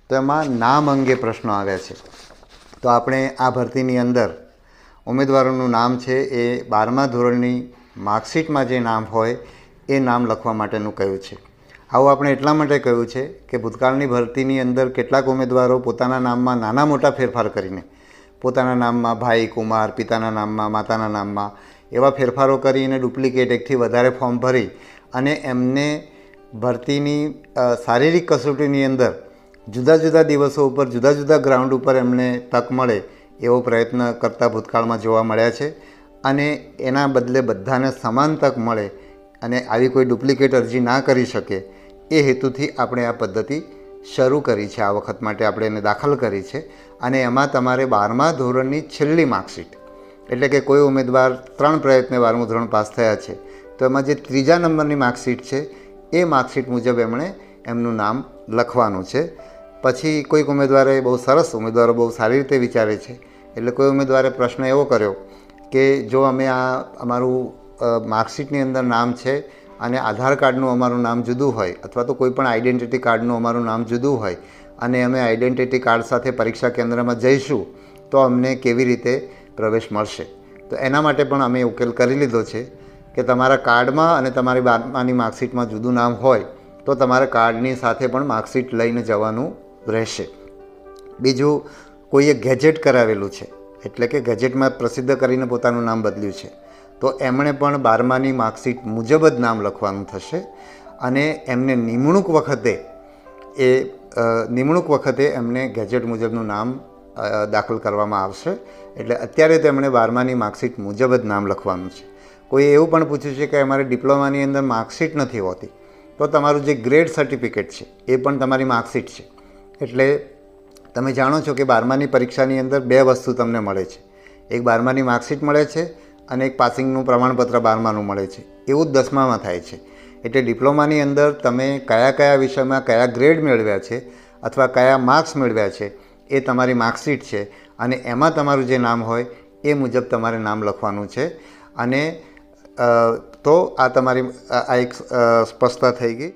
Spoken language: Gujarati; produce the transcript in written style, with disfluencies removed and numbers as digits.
તો એમાં નામ અંગે પ્રશ્નો આવ્યા છે. તો આપણે આ ભરતીની અંદર ઉમેદવારોનું નામ છે એ 12મા ધોરણની માર્કશીટમાં જે નામ હોય એ નામ લખવા માટેનું કહ્યું છે. આવું આપણે એટલા માટે કહ્યું છે કે ભૂતકાળની ભરતીની અંદર કેટલાક ઉમેદવારો પોતાના નામમાં નાના મોટા ફેરફાર કરીને પોતાના નામમાં ભાઈ, કુમાર, પિતાના નામમાં, માતાના નામમાં એવા ફેરફારો કરીને ડુપ્લિકેટ એકથી વધારે ફોર્મ ભરી અને એમને ભરતીની શારીરિક કસોટીની અંદર જુદા જુદા દિવસો ઉપર જુદા જુદા ગ્રાઉન્ડ ઉપર એમને તક મળે એવો પ્રયત્ન કરતા ભૂતકાળમાં જોવા મળ્યા છે. અને એના બદલે બધાને સમાન તક મળે અને આવી કોઈ ડુપ્લિકેટ અરજી ના કરી શકે એ હેતુથી આપણે આ પદ્ધતિ શરૂ કરી છે. આ વખત માટે આપણે એને દાખલ કરી છે. અને એમાં તમારે 12મા ધોરણની છેલ્લી માર્કશીટ, એટલે કે કોઈ ઉમેદવાર 3 પ્રયત્ને 12મું ધોરણ પાસ થયા છે તો એમાં જે 3જા નંબરની માર્કશીટ છે એ માર્કશીટ મુજબ એમણે એમનું નામ લખવાનું છે. પછી કોઈક ઉમેદવારે ઉમેદવારો બહુ સારી રીતે વિચારે છે. એટલે કોઈ ઉમેદવારે પ્રશ્ન એવો કર્યો કે જો અમે આ અમારું માર્કશીટની અંદર નામ છે અને આધાર કાર્ડનું અમારું નામ જુદું હોય અથવા તો કોઈ પણ આઈડેન્ટિટી કાર્ડનું અમારું નામ જુદું હોય અને અમે આઈડેન્ટિટી કાર્ડ સાથે પરીક્ષા કેન્દ્રમાં જઈશું તો અમને કેવી રીતે પ્રવેશ મળશે. તો એના માટે પણ અમે ઉકેલ કરી લીધો છે કે તમારા કાર્ડમાં અને તમારી 12માની માર્કશીટમાં જુદું નામ હોય તો તમારે કાર્ડની સાથે પણ માર્કશીટ લઈને જવાનું રહેશે. બીજું, કોઈએ ગેજેટ કરાવેલું છે એટલે કે ગેજેટમાં પ્રસિદ્ધ કરીને પોતાનું નામ બદલ્યું છે તો એમણે પણ 12માની માર્કશીટ મુજબ જ નામ લખવાનું થશે. અને એમને નિમણૂક વખતે એમને ગેજેટ મુજબનું નામ દાખલ કરવામાં આવશે. એટલે અત્યારે તેમણે 12માની માર્કશીટ મુજબ જ નામ લખવાનું છે. કોઈએ એવું પણ પૂછ્યું છે કે અમારે ડિપ્લોમાની અંદર માર્કશીટ નથી હોતી તો તમારું જે ગ્રેડ સર્ટિફિકેટ છે એ પણ તમારી માર્કશીટ છે. એટલે તમે જાણો છો કે 12માની પરીક્ષાની અંદર 2 વસ્તુ તમને મળે છે. એક 12માની માર્કશીટ મળે છે અને એક પાસિંગનું પ્રમાણપત્ર 12માનું મળે છે. એવું જ 10મામાં થાય છે. એટલે ડિપ્લોમાની અંદર તમે કયા કયા વિષયમાં કયા ગ્રેડ મેળવ્યા છે અથવા કયા માર્ક્સ મેળવ્યા છે એ તમારી માર્કશીટ છે અને એમાં તમારું જે નામ હોય એ મુજબ તમારે નામ લખવાનું છે. અને તો આ તમારી એક સ્પષ્ટતા થઈ ગઈ.